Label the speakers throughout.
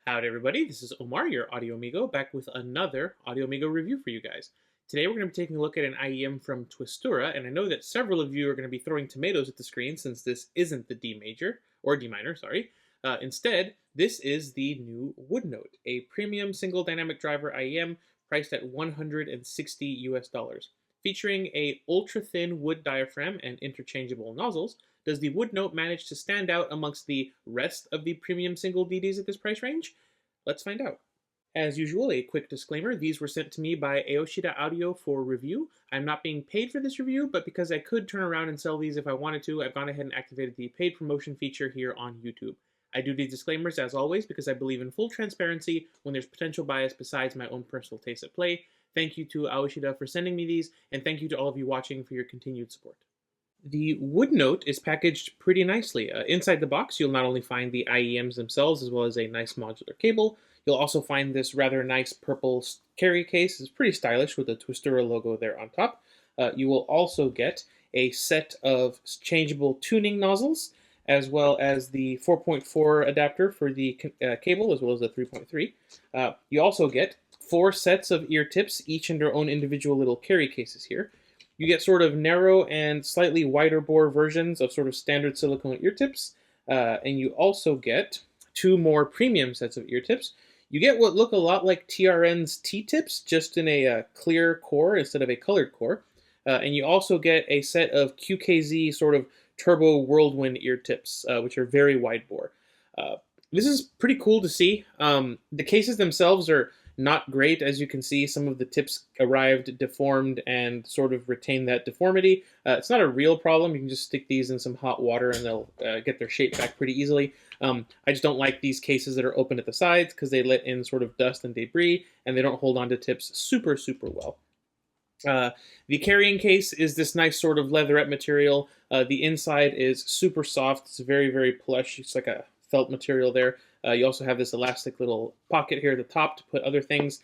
Speaker 1: Howdy everybody, this is Omar, your Audio Amigo, back with another Audio Amigo review for you guys. Today we're going to be taking a look at an IEM from Twistura, and I know that several of you are going to be throwing tomatoes at the screen since this isn't the D major, or D minor, sorry. Instead, this is the new Woodnote, a premium single dynamic driver IEM priced at $160 US. Featuring a ultra-thin wood diaphragm and interchangeable nozzles, does the Woodnote manage to stand out amongst the rest of the premium single DDs at this price range? Let's find out. As usual, a quick disclaimer, these were sent to me by Aoshida Audio for review. I'm not being paid for this review, but because I could turn around and sell these if I wanted to, I've gone ahead and activated the paid promotion feature here on YouTube. I do these disclaimers as always because I believe in full transparency when there's potential bias besides my own personal taste at play. Thank you to Aoshida for sending me these, and thank you to all of you watching for your continued support. The Woodnote is packaged pretty nicely. Inside the box, you'll not only find the IEMs themselves, as well as a nice modular cable. You'll also find this rather nice purple carry case. It's pretty stylish with the Twistura logo there on top. You will also get a set of changeable tuning nozzles, as well as the 4.4 adapter for the cable, as well as the 3.3. You also get 4 sets of ear tips, each in their own individual little carry cases here. You get sort of narrow and slightly wider bore versions of sort of standard silicone ear tips, and you also get 2 more premium sets of ear tips. You get what look a lot like TRN's T-tips, just in a clear core instead of a colored core. And you also get a set of QKZ sort of turbo whirlwind ear tips, which are very wide bore. This is pretty cool to see. The cases themselves are not great. As you can see, some of the tips arrived deformed and sort of retain that deformity. It's not a real problem. You can just stick these in some hot water and they'll get their shape back pretty easily. I just don't like these cases that are open at the sides because they let in sort of dust and debris and they don't hold on to tips super well. The carrying case is this nice sort of leatherette material. The inside is super soft. It's very plush. It's like a felt material there. You also have this elastic little pocket here at the top to put other things.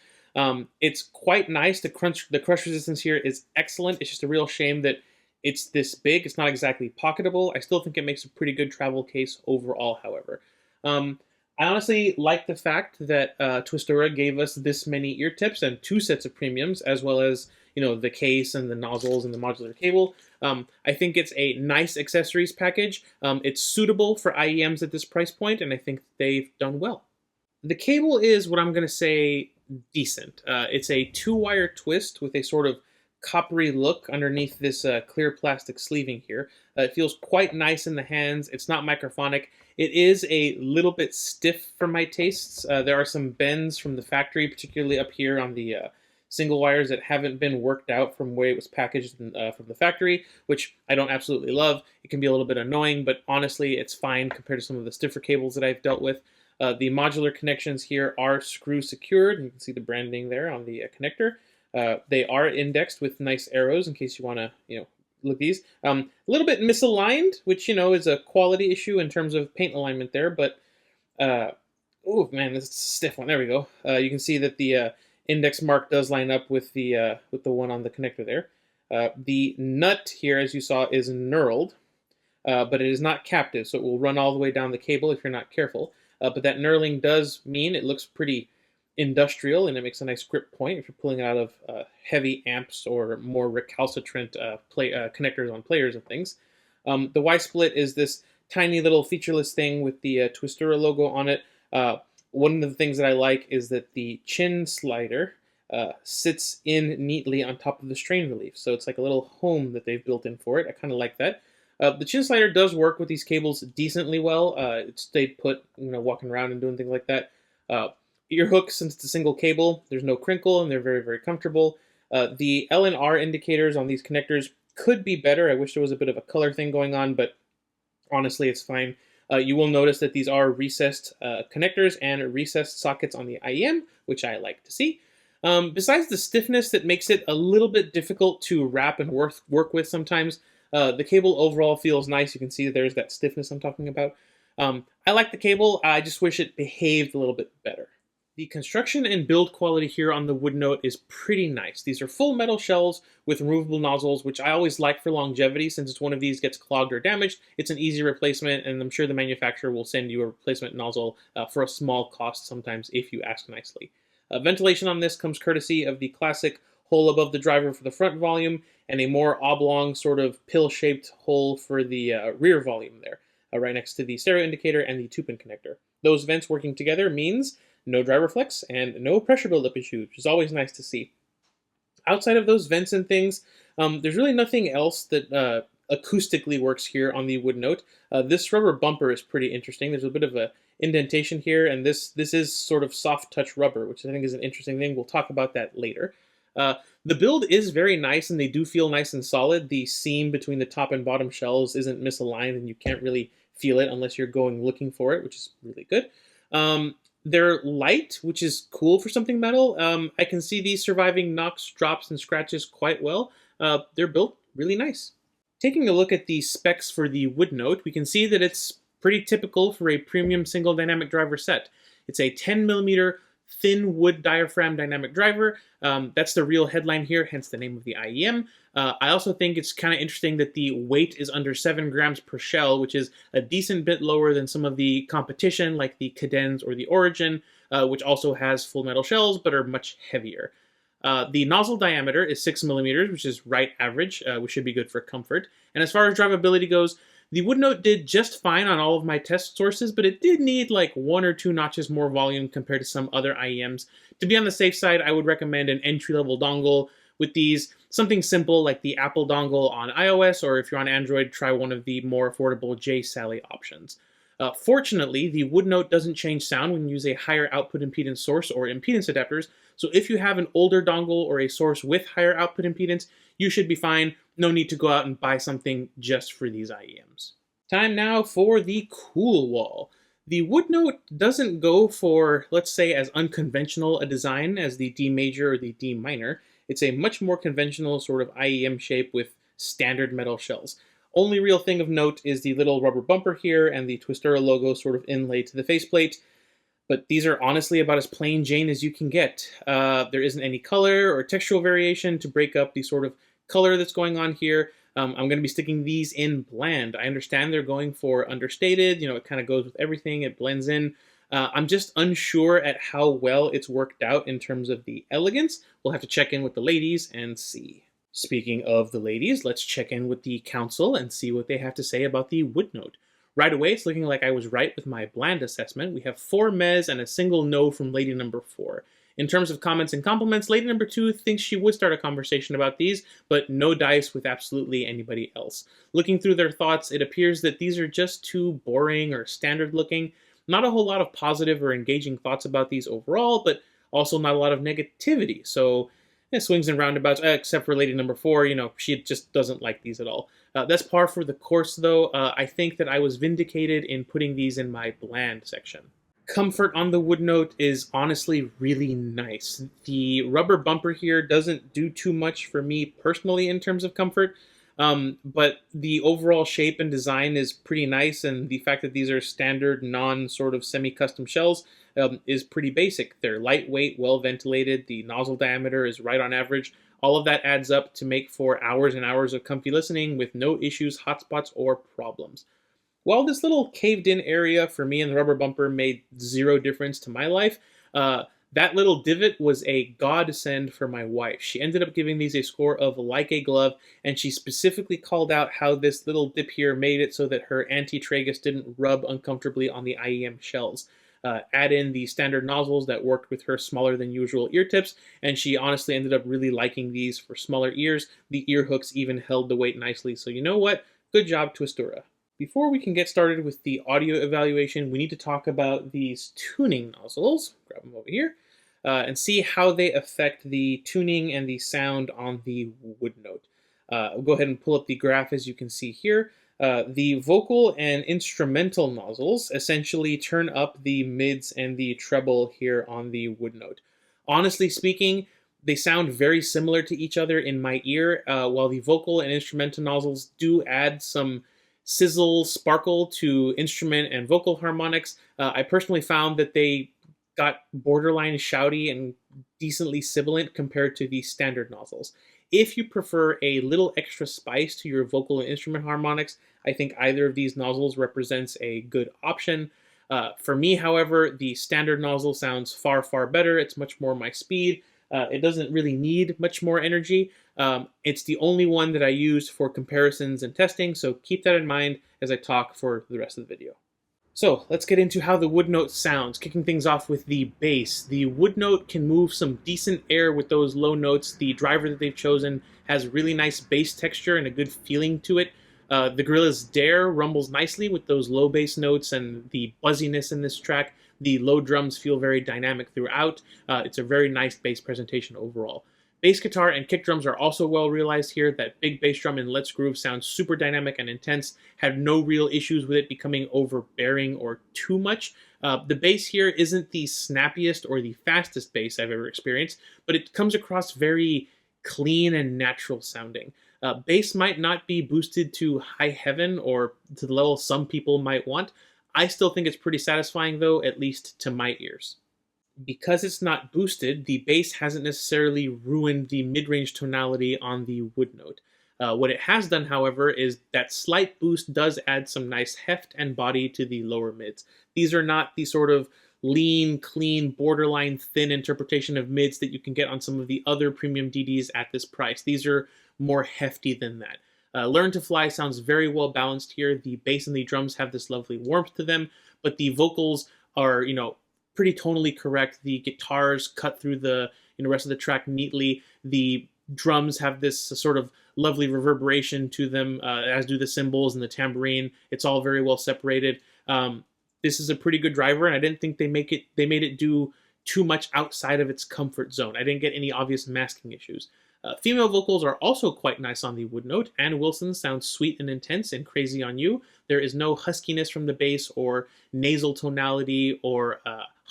Speaker 1: It's quite nice. The crush resistance here is excellent. It's just a real shame that it's this big. It's not exactly pocketable. I still think it makes a pretty good travel case overall, however. I honestly like the fact that Twistura gave us this many ear tips and 2 sets of premiums, as well as the case and the nozzles and the modular cable. I think it's a nice accessories package. It's suitable for IEMs at this price point, and I think they've done well. The cable is what I'm going to say decent. It's a 2-wire twist with a sort of coppery look underneath this clear plastic sleeving here. It feels quite nice in the hands. It's not microphonic. It is a little bit stiff for my tastes. There are some bends from the factory, particularly up here on the single wires that haven't been worked out from the way it was packaged from the factory, which I don't absolutely love. It can be a little bit annoying, but honestly, it's fine compared to some of the stiffer cables that I've dealt with. The modular connections here are screw secured. You can see the branding there on the connector. They are indexed with nice arrows in case you want to, look these. A little bit misaligned, which, is a quality issue in terms of paint alignment there, but, oh man, this is a stiff one. There we go. You can see that the index mark does line up with the one on the connector there. The nut here, as you saw, is knurled, but it is not captive, so it will run all the way down the cable if you're not careful. But that knurling does mean it looks pretty industrial, and it makes a nice grip point if you're pulling it out of heavy amps or more recalcitrant connectors on players and things. The Y-split is this tiny little featureless thing with the Twistura logo on it. One of the things that I like is that the chin slider sits in neatly on top of the strain relief. So it's like a little home that they've built in for it. I kind of like that. The chin slider does work with these cables decently well. It stayed put, walking around and doing things like that. Ear hooks, since it's a single cable, there's no crinkle and they're very comfortable. The L and R indicators on these connectors could be better. I wish there was a bit of a color thing going on, but honestly, it's fine. You will notice that these are recessed connectors and recessed sockets on the IEM, which I like to see. Besides the stiffness that makes it a little bit difficult to wrap and work with sometimes, the cable overall feels nice. You can see there's that stiffness I'm talking about. I like the cable. I just wish it behaved a little bit better. The construction and build quality here on the Woodnote is pretty nice. These are full metal shells with removable nozzles, which I always like for longevity. Since it's one of these gets clogged or damaged, it's an easy replacement, and I'm sure the manufacturer will send you a replacement nozzle for a small cost sometimes if you ask nicely. Ventilation on this comes courtesy of the classic hole above the driver for the front volume and a more oblong sort of pill-shaped hole for the rear volume there, right next to the stereo indicator and the 2-pin connector. Those vents working together means no driver flex, and no pressure buildup issues, which is always nice to see. Outside of those vents and things, there's really nothing else that acoustically works here on the Woodnote. This rubber bumper is pretty interesting. There's a bit of a indentation here, and this is sort of soft touch rubber, which I think is an interesting thing. We'll talk about that later. The build is very nice, and they do feel nice and solid. The seam between the top and bottom shells isn't misaligned, and you can't really feel it unless you're going looking for it, which is really good. They're light, which is cool for something metal. I can see these surviving knocks, drops, and scratches quite well. They're built really nice. Taking a look at the specs for the Woodnote, we can see that it's pretty typical for a premium single dynamic driver set. It's a 10mm thin wood diaphragm dynamic driver. That's the real headline here, hence the name of the IEM. I also think it's kind of interesting that the weight is under 7 grams per shell, which is a decent bit lower than some of the competition like the Kadenz or the Origin, which also has full metal shells but are much heavier. The nozzle diameter is 6mm, which is right average, which should be good for comfort. And as far as drivability goes, the Woodnote did just fine on all of my test sources, but it did need like 1 or 2 notches more volume compared to some other IEMs. To be on the safe side, I would recommend an entry-level dongle with these. Something simple like the Apple dongle on iOS, or if you're on Android, try one of the more affordable J-Sally options. Fortunately, the Woodnote doesn't change sound when you use a higher output impedance source or impedance adapters, so if you have an older dongle or a source with higher output impedance, you should be fine. No need to go out and buy something just for these IEMs. Time now for the cool wall. The Woodnote doesn't go for, let's say, as unconventional a design as the D major or the D minor. It's a much more conventional sort of IEM shape with standard metal shells. Only real thing of note is the little rubber bumper here and the Twistura logo sort of inlaid to the faceplate. But these are honestly about as plain Jane as you can get. There isn't any color or textural variation to break up the sort of color that's going on here. I'm going to be sticking these in bland. I understand they're going for understated. You know, it kind of goes with everything. It blends in. I'm just unsure at how well it's worked out in terms of the elegance. We'll have to check in with the ladies and see. Speaking of the ladies, let's check in with the council and see what they have to say about the Woodnote. Right away, it's looking like I was right with my bland assessment. We have 4 mez and a single no from lady number 4. In terms of comments and compliments, lady number 2 thinks she would start a conversation about these, but no dice with absolutely anybody else. Looking through their thoughts, it appears that these are just too boring or standard looking. Not a whole lot of positive or engaging thoughts about these overall, but also not a lot of negativity. So, swings and roundabouts, except for lady number 4, you know, she just doesn't like these at all. That's par for the course, though. I think that I was vindicated in putting these in my bland section. Comfort on the Woodnote is honestly really nice. The rubber bumper here doesn't do too much for me personally in terms of comfort, but the overall shape and design is pretty nice, and the fact that these are standard, non-sort of semi-custom shells is pretty basic. They're lightweight, well-ventilated, the nozzle diameter is right on average. All of that adds up to make for hours and hours of comfy listening with no issues, hotspots, or problems. While this little caved-in area for me and the rubber bumper made zero difference to my life, that little divot was a godsend for my wife. She ended up giving these a score of like a glove, and she specifically called out how this little dip here made it so that her anti-tragus didn't rub uncomfortably on the IEM shells. Add in the standard nozzles that worked with her smaller than usual ear tips, and she honestly ended up really liking these for smaller ears. The ear hooks even held the weight nicely, so you know what? Good job, Twistura. Before we can get started with the audio evaluation, we need to talk about these tuning nozzles. Grab them over here. And see how they affect the tuning and the sound on the Woodnote. I'll go ahead and pull up the graph as you can see here. The vocal and instrumental nozzles essentially turn up the mids and the treble here on the Woodnote. Honestly speaking, they sound very similar to each other in my ear, while the vocal and instrumental nozzles do add some sizzle, sparkle to instrument and vocal harmonics. I personally found that they got borderline shouty and decently sibilant compared to the standard nozzles. If you prefer a little extra spice to your vocal and instrument harmonics, I think either of these nozzles represents a good option. For me, however, the standard nozzle sounds far, far better. It's much more my speed. It doesn't really need much more energy. It's the only one that I use for comparisons and testing, so keep that in mind as I talk for the rest of the video. So let's get into how the Woodnote sounds, kicking things off with the bass. The Woodnote can move some decent air with those low notes. The driver that they've chosen has really nice bass texture and a good feeling to it. The Gorilla's Dare rumbles nicely with those low bass notes and the buzziness in this track. The low drums feel very dynamic throughout. It's a very nice bass presentation overall. Bass guitar and kick drums are also well realized here. That big bass drum in Let's Groove sounds super dynamic and intense. Had no real issues with it becoming overbearing or too much. The bass here isn't the snappiest or the fastest bass I've ever experienced, but it comes across very clean and natural sounding. Bass might not be boosted to high heaven or to the level some people might want. I still think it's pretty satisfying though, at least to my ears. Because it's not boosted, the bass hasn't necessarily ruined the mid-range tonality on the Woodnote. What it has done, however, is that slight boost does add some nice heft and body to the lower mids. These are not the sort of lean, clean, borderline thin interpretation of mids that you can get on some of the other premium DDs at this price. These are more hefty than that. Learn to Fly sounds very well balanced here. The bass and the drums have this lovely warmth to them, but the vocals are, pretty tonally correct. The guitars cut through the rest of the track neatly. The drums have this sort of lovely reverberation to them, as do the cymbals and the tambourine. It's all very well separated. This is a pretty good driver, and I didn't think they made it do too much outside of its comfort zone. I didn't get any obvious masking issues. Female vocals are also quite nice on the Woodnote. Ann Wilson sounds sweet and intense and crazy on you. There is no huskiness from the bass or nasal tonality or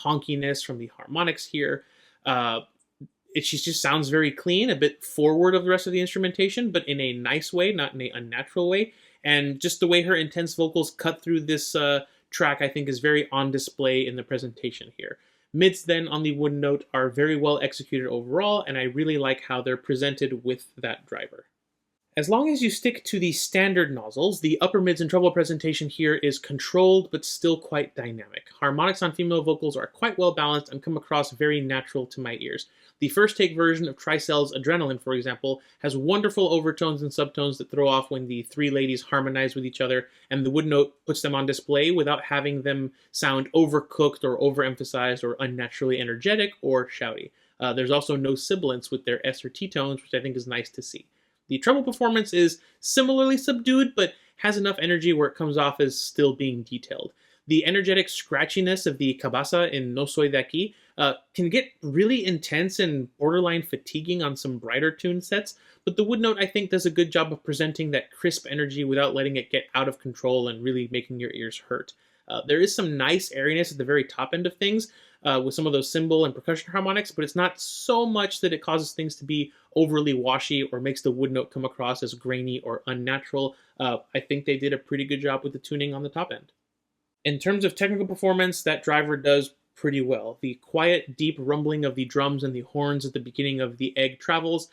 Speaker 1: honkiness from the harmonics here. She just sounds very clean, a bit forward of the rest of the instrumentation, but in a nice way, not in a unnatural way. And just the way her intense vocals cut through this track, I think, is very on display in the presentation here. Mids then on the Woodnote are very well executed overall, and I really like how they're presented with that driver. As long as you stick to the standard nozzles, the upper mids and treble presentation here is controlled but still quite dynamic. Harmonics on female vocals are quite well balanced and come across very natural to my ears. The first take version of Tricell's Adrenaline, for example, has wonderful overtones and subtones that throw off when the three ladies harmonize with each other, and the Woodnote puts them on display without having them sound overcooked or overemphasized or unnaturally energetic or shouty. There's also no sibilance with their S or T tones, which I think is nice to see. The treble performance is similarly subdued, but has enough energy where it comes off as still being detailed. The energetic scratchiness of the cabasa in No Soy de Aquí can get really intense and borderline fatiguing on some brighter tune sets, but the Woodnote, I think, does a good job of presenting that crisp energy without letting it get out of control and really making your ears hurt. There is some nice airiness at the very top end of things with some of those cymbal and percussion harmonics, but it's not so much that it causes things to be overly washy or makes the Woodnote come across as grainy or unnatural. I think they did a pretty good job with the tuning on the top end. In terms of technical performance, that driver does pretty well. The quiet, deep rumbling of the drums and the horns at the beginning of the Egg travels.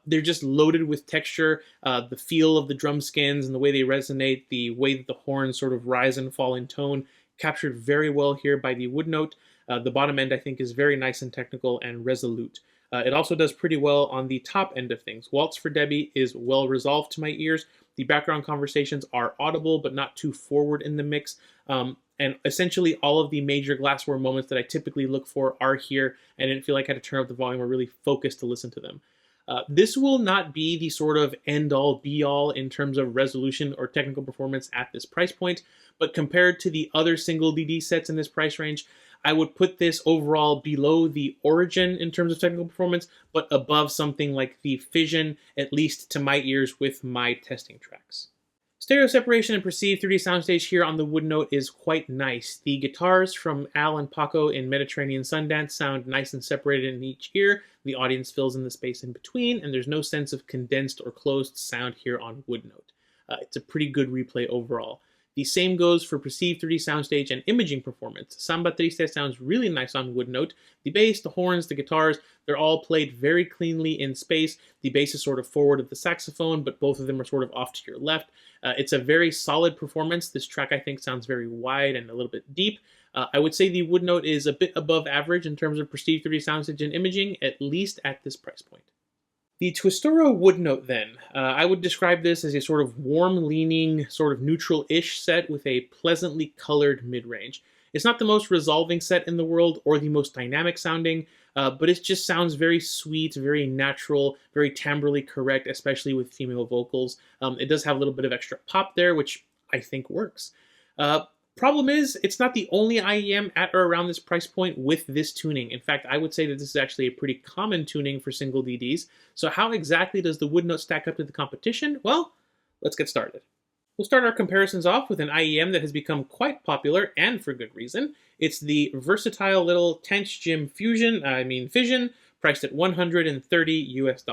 Speaker 1: They're just loaded with texture. The feel of the drum skins and the way they resonate, the way that the horns sort of rise and fall in tone, captured very well here by the Woodnote. The bottom end, I think, is very nice and technical and resolute. It also does pretty well on the top end of things. Waltz for Debbie is well resolved to my ears. The background conversations are audible, but not too forward in the mix. And essentially all of the major glassware moments that I typically look for are here. I didn't feel like I had to turn up the volume or really focus to listen to them. This will not be the sort of end-all, be-all in terms of resolution or technical performance at this price point, but compared to the other single DD sets in this price range, I would put this overall below the Origin in terms of technical performance, but above something like the Fission, at least to my ears with my testing tracks. Stereo separation and perceived 3D soundstage here on the Woodnote is quite nice. The guitars from Al and Paco in Mediterranean Sundance sound nice and separated in each ear. The audience fills in the space in between, and there's no sense of condensed or closed sound here on Woodnote. It's a pretty good replay overall. The same goes for perceived 3D soundstage and imaging performance. Samba Triste sounds really nice on Woodnote. The bass, the horns, the guitars, they're all played very cleanly in space. The bass is sort of forward of the saxophone, but both of them are sort of off to your left. It's a very solid performance. This track, I think, sounds very wide and a little bit deep. I would say the Woodnote is a bit above average in terms of perceived 3D soundstage and imaging, at least at this price point. The Twistura Woodnote then, I would describe this as a sort of warm-leaning, sort of neutral-ish set with a pleasantly colored mid-range. It's not the most resolving set in the world or the most dynamic sounding, but it just sounds very sweet, very natural, very timbrally correct, especially with female vocals. It does have a little bit of extra pop there, which I think works. Problem is, it's not the only IEM at or around this price point with this tuning. In fact, I would say that this is actually a pretty common tuning for single DDs. So how exactly does the Woodnote stack up to the competition? Well, let's get started. We'll start our comparisons off with an IEM that has become quite popular, and for good reason. It's the versatile little Tanchjim Fission, priced at $130 US.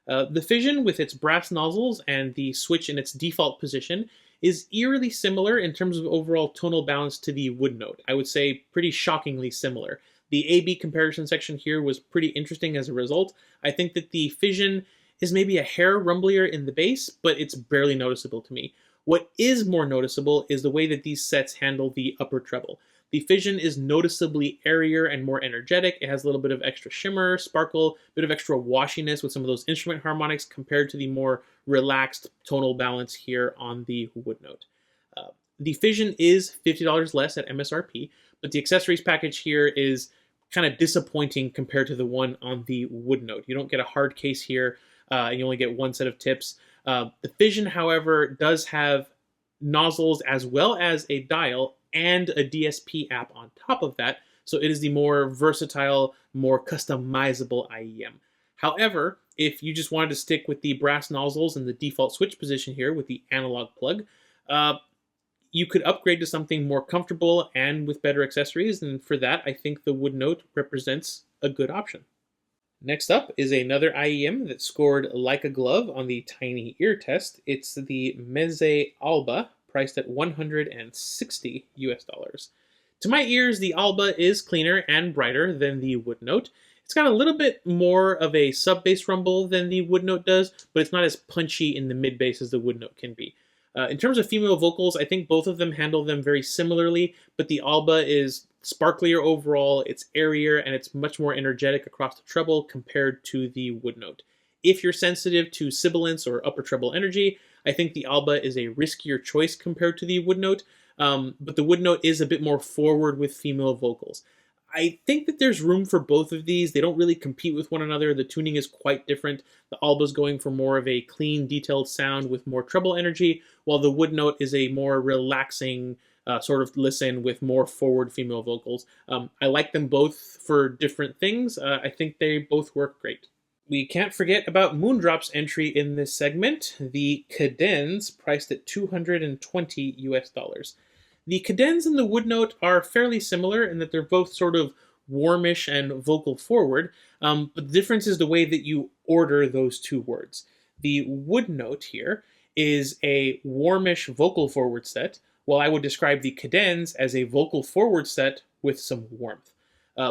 Speaker 1: The Fission, with its brass nozzles and the switch in its default position, is eerily similar in terms of overall tonal balance to the Woodnote. I would say pretty shockingly similar. The A-B comparison section here was pretty interesting as a result. I think that the Fission is maybe a hair rumblier in the bass, but it's barely noticeable to me. What is more noticeable is the way that these sets handle the upper treble. The Fission is noticeably airier and more energetic. It has a little bit of extra shimmer, sparkle, a bit of extra washiness with some of those instrument harmonics compared to the more relaxed tonal balance here on the Woodnote. The Fission is $50 less at MSRP, but the accessories package here is kind of disappointing compared to the one on the Woodnote. You don't get a hard case here, and you only get one set of tips. The Fission, however, does have nozzles as well as a dial and a DSP app on top of that, so it is the more versatile, more customizable IEM. However, if you just wanted to stick with the brass nozzles and the default switch position here with the analog plug, you could upgrade to something more comfortable and with better accessories, and for that, I think the Woodnote represents a good option. Next up is another IEM that scored like a glove on the tiny ear test. It's the Meze Alba, priced at $160 US. To my ears, the Alba is cleaner and brighter than the Woodnote. It's got a little bit more of a sub-bass rumble than the Woodnote does, but it's not as punchy in the mid-bass as the Woodnote can be. In terms of female vocals, I think both of them handle them very similarly, but the Alba is sparklier overall, it's airier, and it's much more energetic across the treble compared to the Woodnote. If you're sensitive to sibilance or upper treble energy, I think the Alba is a riskier choice compared to the Woodnote, but the Woodnote is a bit more forward with female vocals. I think that there's room for both of these. They don't really compete with one another. The tuning is quite different. The Alba's going for more of a clean, detailed sound with more treble energy, while the Woodnote is a more relaxing sort of listen with more forward female vocals. I like them both for different things. I think they both work great. We can't forget about Moondrop's entry in this segment, the Kadenz, priced at $220 US. The Kadenz and the Woodnote are fairly similar in that they're both sort of warmish and vocal forward, but the difference is the way that you order those two words. The Woodnote here is a warmish vocal forward set, while I would describe the Kadenz as a vocal forward set with some warmth.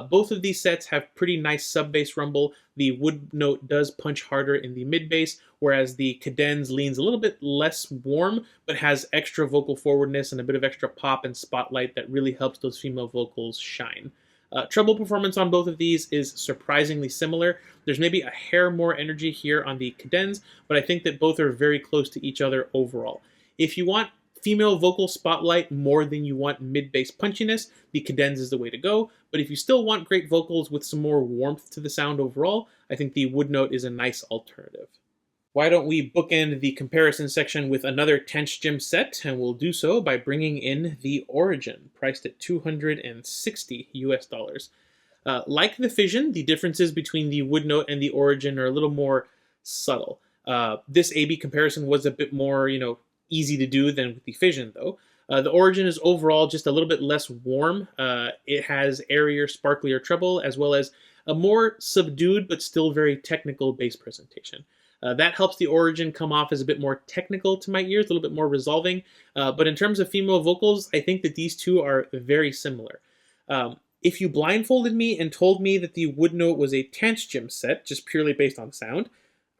Speaker 1: Both of these sets have pretty nice sub-bass rumble. The Woodnote does punch harder in the mid-bass, whereas the Kadenz leans a little bit less warm, but has extra vocal forwardness and a bit of extra pop and spotlight that really helps those female vocals shine. Treble performance on both of these is surprisingly similar. There's maybe a hair more energy here on the Kadenz, but I think that both are very close to each other overall. If you want female vocal spotlight more than you want mid-bass punchiness, the Kadenz is the way to go, but if you still want great vocals with some more warmth to the sound overall, I think the Woodnote is a nice alternative. Why don't we bookend the comparison section with another Tanchjim set, and we'll do so by bringing in the Origin, priced at $260 US. Like the Fission, the differences between the Woodnote and the Origin are a little more subtle. This A-B comparison was a bit more, easy to do than with the Fission, though. The Origin is overall just a little bit less warm. It has airier, sparklier treble, as well as a more subdued but still very technical bass presentation. That helps the Origin come off as a bit more technical to my ears, a little bit more resolving. But in terms of female vocals, I think that these two are very similar. If you blindfolded me and told me that the Woodnote was a Tanchjim set, just purely based on sound,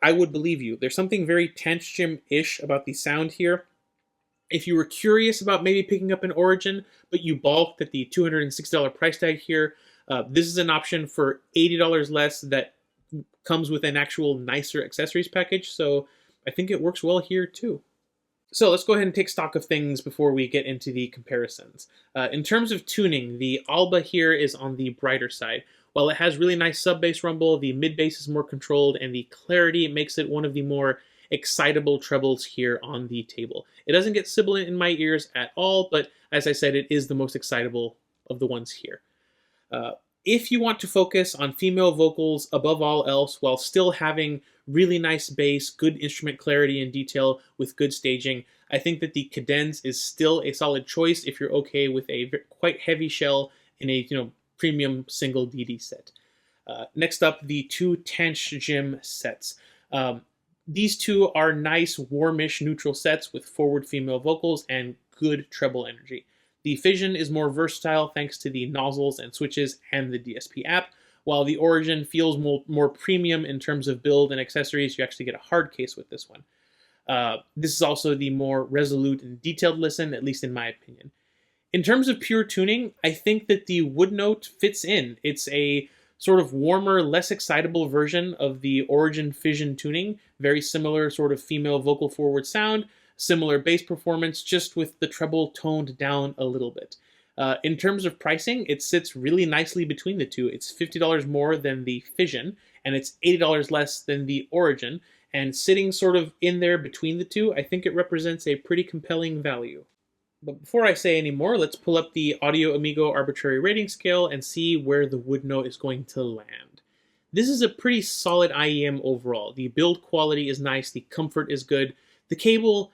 Speaker 1: I would believe you. There's something very Tanchjim-ish about the sound here. If you were curious about maybe picking up an Origin, but you balked at the $260 price tag here, this is an option for $80 less that comes with an actual nicer accessories package, so I think it works well here too. So let's go ahead and take stock of things before we get into the comparisons. In terms of tuning, the Alba here is on the brighter side. While it has really nice sub-bass rumble, the mid-bass is more controlled, and the clarity makes it one of the more excitable trebles here on the table. It doesn't get sibilant in my ears at all, but as I said, it is the most excitable of the ones here. If you want to focus on female vocals above all else while still having really nice bass, good instrument clarity and detail with good staging, I think that the Kadenz is still a solid choice if you're okay with a quite heavy shell in a premium single DD set. Next up, the two Tanchjim sets. These two are nice, warmish, neutral sets with forward female vocals and good treble energy. The Fission is more versatile thanks to the nozzles and switches and the DSP app, while the Origin feels more premium in terms of build and accessories. You actually get a hard case with this one. This is also the more resolute and detailed listen, at least in my opinion. In terms of pure tuning, I think that the Woodnote fits in. It's a sort of warmer, less excitable version of the Origin Fission tuning, very similar sort of female vocal forward sound, similar bass performance, just with the treble toned down a little bit. In terms of pricing, it sits really nicely between the two. It's $50 more than the Fission, and it's $80 less than the Origin, and sitting sort of in there between the two, I think it represents a pretty compelling value. But before I say any more, let's pull up the Audio Amigo Arbitrary rating scale and see where the Woodnote is going to land. This is a pretty solid IEM overall. The build quality is nice, the comfort is good, the cable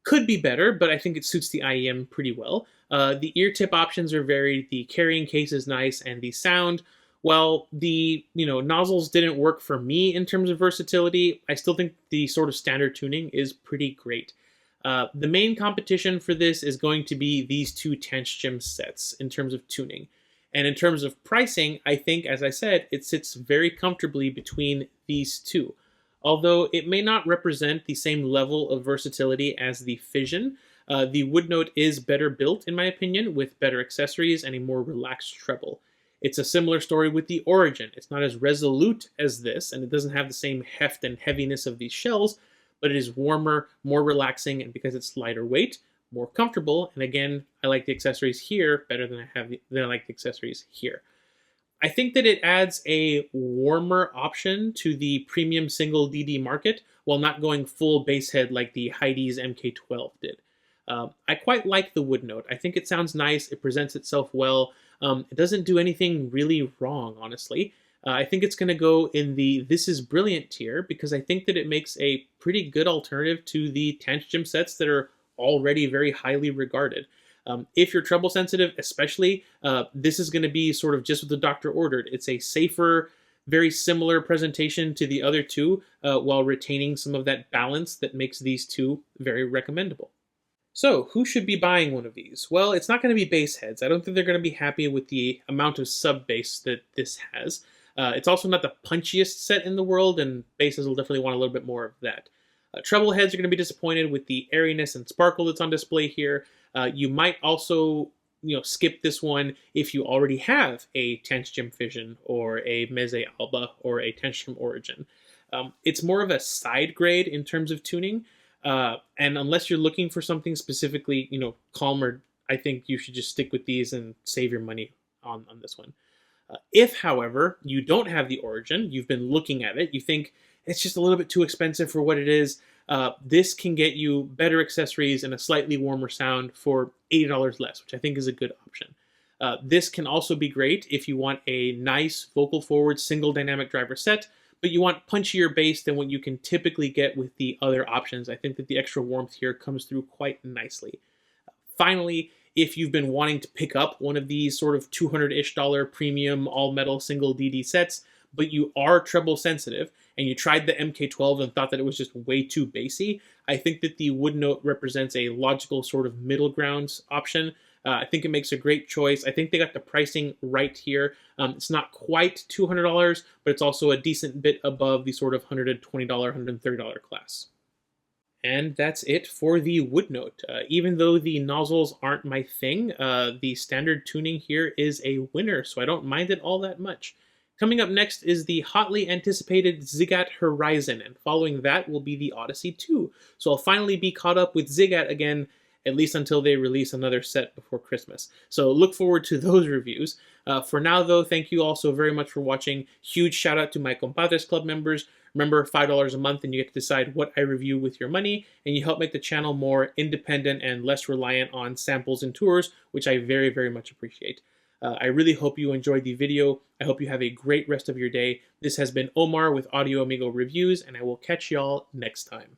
Speaker 1: could be better, but I think it suits the IEM pretty well. The ear tip options are varied, the carrying case is nice, and the sound, while the nozzles didn't work for me in terms of versatility, I still think the sort of standard tuning is pretty great. The main competition for this is going to be these two Tanchjim sets in terms of tuning. And in terms of pricing, I think, as I said, it sits very comfortably between these two. Although it may not represent the same level of versatility as the Fission, the Woodnote is better built, in my opinion, with better accessories and a more relaxed treble. It's a similar story with the Origin. It's not as resolute as this, and it doesn't have the same heft and heaviness of these shells, but it is warmer, more relaxing, and because it's lighter weight, more comfortable. And again, I like the accessories here better than I like the accessories here. I think that it adds a warmer option to the premium single DD market while not going full bass head like the Heidi's MK12 did. I quite like the Woodnote. I think it sounds nice, it presents itself well, it doesn't do anything really wrong, honestly. I think it's going to go in the This Is Brilliant tier because I think that it makes a pretty good alternative to the Tanchjim sets that are already very highly regarded. If you're treble sensitive, especially, this is going to be sort of just what the doctor ordered. It's a safer, very similar presentation to the other two, while retaining some of that balance that makes these two very recommendable. So, who should be buying one of these? Well, it's not going to be bass heads. I don't think they're going to be happy with the amount of sub-bass that this has. It's also not the punchiest set in the world, and basses will definitely want a little bit more of that. Treble heads are going to be disappointed with the airiness and sparkle that's on display here. You might also skip this one if you already have a Tanchjim Fission or a Meze Alba or a Tanchjim Origin. It's more of a side grade in terms of tuning, and unless you're looking for something specifically calmer, I think you should just stick with these and save your money on this one. If, however, you don't have the Origin, you've been looking at it, you think it's just a little bit too expensive for what it is, this can get you better accessories and a slightly warmer sound for $80 less, which I think is a good option. This can also be great if you want a nice vocal forward single dynamic driver set, but you want punchier bass than what you can typically get with the other options. I think that the extra warmth here comes through quite nicely. Finally, if you've been wanting to pick up one of these sort of $200-ish premium all-metal single DD sets, but you are treble sensitive, and you tried the MK12 and thought that it was just way too bassy, I think that the Woodnote represents a logical sort of middle ground option. I think it makes a great choice. I think they got the pricing right here. It's not quite $200, but it's also a decent bit above the sort of $120, $130 class. And that's it for the Woodnote. Even though the nozzles aren't my thing, the standard tuning here is a winner, so I don't mind it all that much. Coming up next is the hotly anticipated Zigat Horizon, and following that will be the Odyssey 2. So I'll finally be caught up with Zigat again, at least until they release another set before Christmas. So look forward to those reviews. For now, though, thank you all so very much for watching. Huge shout out to my Compadres Club members. Remember, $5 a month and you get to decide what I review with your money, and you help make the channel more independent and less reliant on samples and tours, which I very, very much appreciate. I really hope you enjoyed the video. I hope you have a great rest of your day. This has been Omar with Audio Amigo Reviews, and I will catch y'all next time.